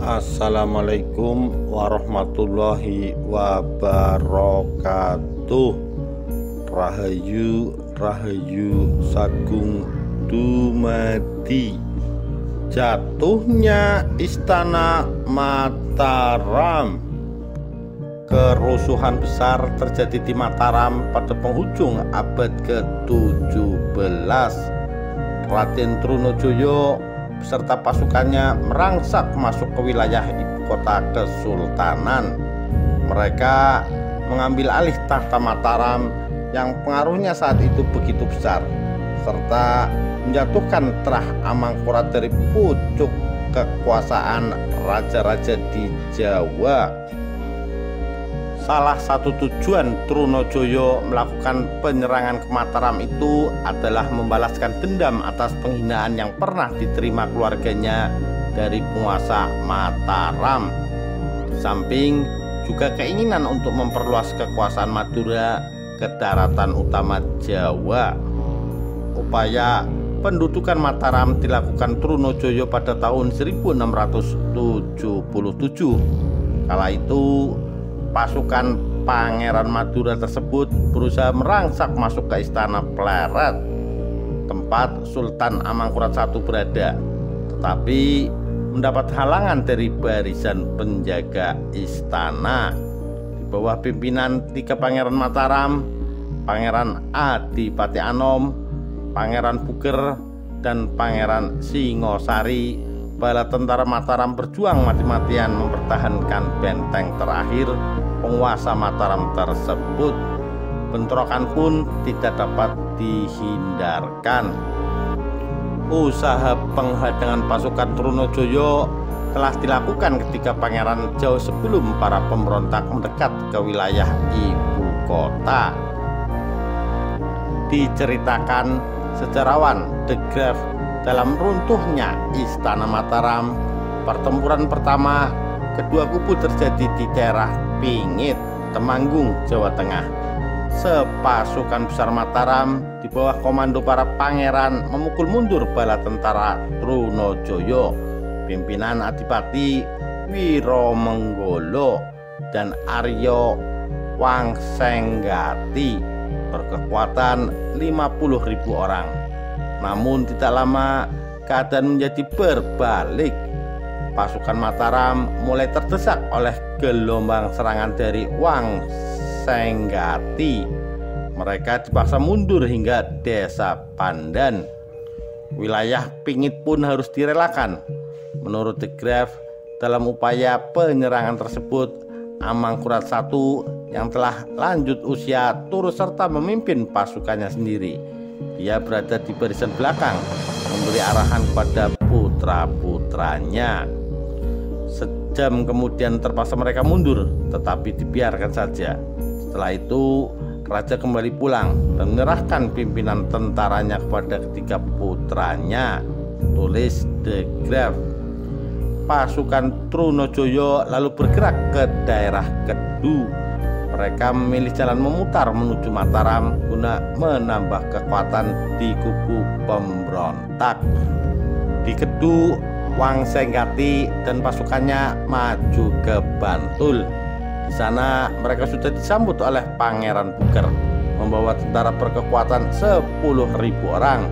Assalamualaikum warahmatullahi wabarakatuh. Rahayu Sagung dumadi. Jatuhnya Istana Mataram. Kerusuhan besar terjadi di Mataram pada penghujung abad ke-17. Raden Trunojoyo beserta pasukannya merangsek masuk ke wilayah ibu kota kesultanan. Mereka mengambil alih tahta Mataram yang pengaruhnya saat itu begitu besar, serta menjatuhkan Trah Amangkurat dari pucuk kekuasaan raja-raja di Jawa. Salah satu tujuan Trunojoyo melakukan penyerangan ke Mataram itu adalah membalaskan dendam atas penghinaan yang pernah diterima keluarganya dari penguasa Mataram. Di samping juga keinginan untuk memperluas kekuasaan Madura ke daratan utama Jawa. Upaya pendudukan Mataram dilakukan Trunojoyo pada tahun 1677. Kala itu pasukan Pangeran Madura tersebut berusaha merangsek masuk ke Istana Pleret, tempat Sultan Amangkurat I berada, tetapi mendapat halangan dari barisan penjaga istana. Di bawah pimpinan 3 Pangeran Mataram, Pangeran Adipati Anom, Pangeran Puger, dan Pangeran Singosari, bala tentara Mataram berjuang mati-matian mempertahankan benteng terakhir penguasa Mataram tersebut. Bentrokan pun tidak dapat dihindarkan. Usaha penghadangan pasukan Trunojoyo telah dilakukan ketika pangeran jauh sebelum para pemberontak mendekat ke wilayah ibu kota. Diceritakan sejarawan De Graaf dalam runtuhnya Istana Mataram, pertempuran pertama kedua kubu terjadi di daerah Pingit, Temanggung, Jawa Tengah. Sepasukan besar Mataram di bawah komando para pangeran memukul mundur bala tentara Trunojoyo, pimpinan Adipati Wiromenggolo dan Aryo Wangsenggati berkekuatan 50.000 orang. Namun tidak lama keadaan menjadi berbalik. Pasukan Mataram mulai terdesak oleh gelombang serangan dari Wangsenggati. Mereka dipaksa mundur hingga desa Pandan. Wilayah Pingit pun harus direlakan. Menurut De Graaf, dalam upaya penyerangan tersebut, Amangkurat I yang telah lanjut usia turut serta memimpin pasukannya sendiri. Dia berada di barisan belakang, memberi arahan kepada putra-putranya. Sejam kemudian terpaksa mereka mundur, tetapi dibiarkan saja. Setelah itu raja kembali pulang dan menyerahkan pimpinan tentaranya kepada ketiga putranya, tulis De Graaf. Pasukan Trunojoyo lalu bergerak ke daerah Kedu. Mereka memilih jalan memutar menuju Mataram guna menambah kekuatan di kubu pemberontak. Di Kedu, Wangsenggati dan pasukannya maju ke Bantul. Di sana mereka sudah disambut oleh Pangeran Puger membawa tentara berkekuatan 10.000 orang.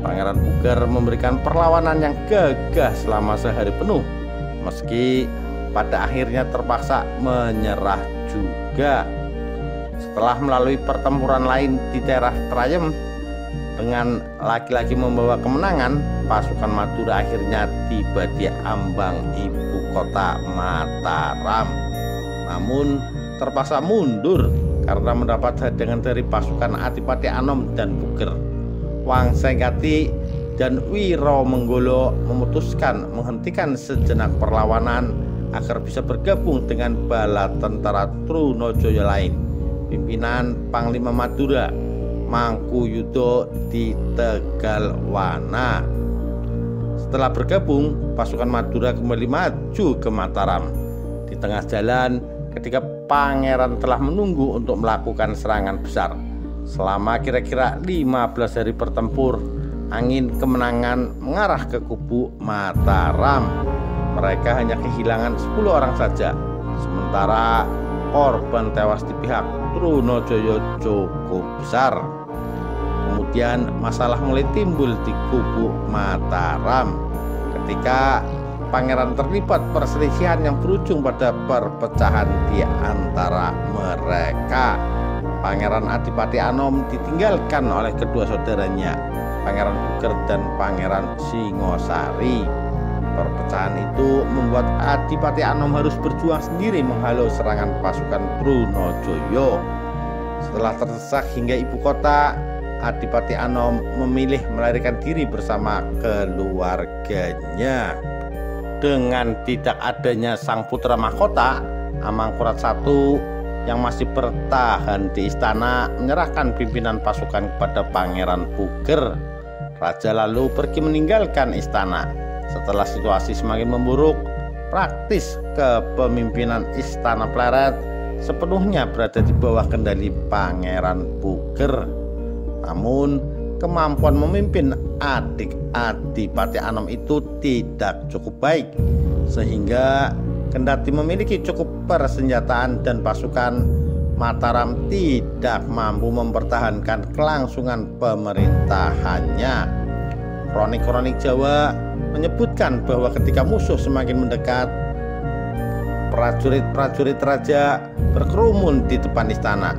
Pangeran Puger memberikan perlawanan yang gagah selama sehari penuh, meski pada akhirnya terpaksa menyerah juga. Setelah melalui pertempuran lain di daerah Trayem dengan laki-laki membawa kemenangan, pasukan Madura akhirnya tiba di ambang ibu kota Mataram. Namun terpaksa mundur karena mendapat hadangan dari pasukan Adipati Anom dan Puger. Wangsenggati dan Wiromenggolo memutuskan menghentikan sejenak perlawanan agar bisa bergabung dengan bala tentara Trunojoyo lain, pimpinan Panglima Madura Mangkuyudo di Tegalwana. Setelah bergabung, pasukan Madura kembali maju ke Mataram. Di tengah jalan, ketika pangeran telah menunggu untuk melakukan serangan besar. Selama kira-kira 15 hari bertempur, angin kemenangan mengarah ke kubu Mataram. mereka hanya kehilangan 10 orang saja, sementara korban tewas di pihak Trunojoyo cukup besar. Kemudian masalah mulai timbul di kubu Mataram ketika pangeran terlibat perselisihan yang berujung pada perpecahan di antara mereka. Pangeran Adipati Anom ditinggalkan oleh kedua saudaranya, Pangeran Puger dan Pangeran Singosari. Perpecahan itu membuat Adipati Anom harus berjuang sendiri menghalau serangan pasukan Trunojoyo. Setelah terdesak hingga ibu kota, Adipati Anom memilih melarikan diri bersama keluarganya. Dengan tidak adanya sang putra mahkota, Amangkurat I yang masih bertahan di istana menyerahkan pimpinan pasukan kepada Pangeran Puger. Raja lalu pergi meninggalkan istana. Setelah situasi semakin memburuk, praktis kepemimpinan Istana Pleret sepenuhnya berada di bawah kendali Pangeran Puger. Namun kemampuan memimpin adik Adipati Anom itu tidak cukup baik, sehingga kendati memiliki cukup persenjataan dan pasukan, Mataram tidak mampu mempertahankan kelangsungan pemerintahannya. Kronik-kronik Jawa menyebutkan bahwa ketika musuh semakin mendekat, prajurit-prajurit raja berkerumun di depan istana.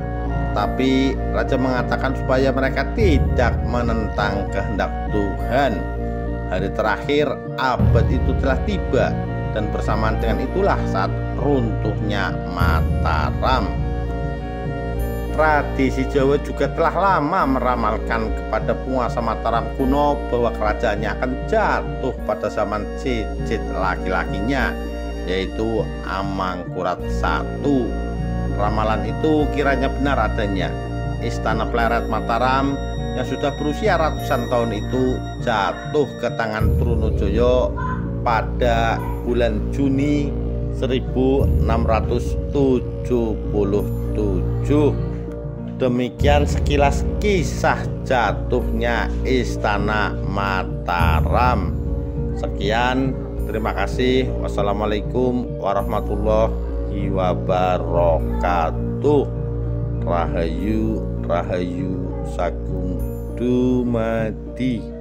Tapi raja mengatakan supaya mereka tidak menentang kehendak Tuhan. Hari terakhir abad itu telah tiba, dan bersamaan dengan itulah saat runtuhnya Mataram. Tradisi Jawa juga telah lama meramalkan kepada penguasa Mataram kuno bahwa kerajaannya akan jatuh pada zaman cicit laki-lakinya, yaitu Amangkurat I. Ramalan itu kiranya benar adanya. Istana Pleret Mataram yang sudah berusia ratusan tahun itu jatuh ke tangan Trunojoyo pada bulan Juni 1677. Demikian sekilas kisah jatuhnya Istana Mataram. Sekian, terima kasih. Wassalamualaikum warahmatullahi wabarakatuh. Rahayu, Rahayu Sagung Dumadi.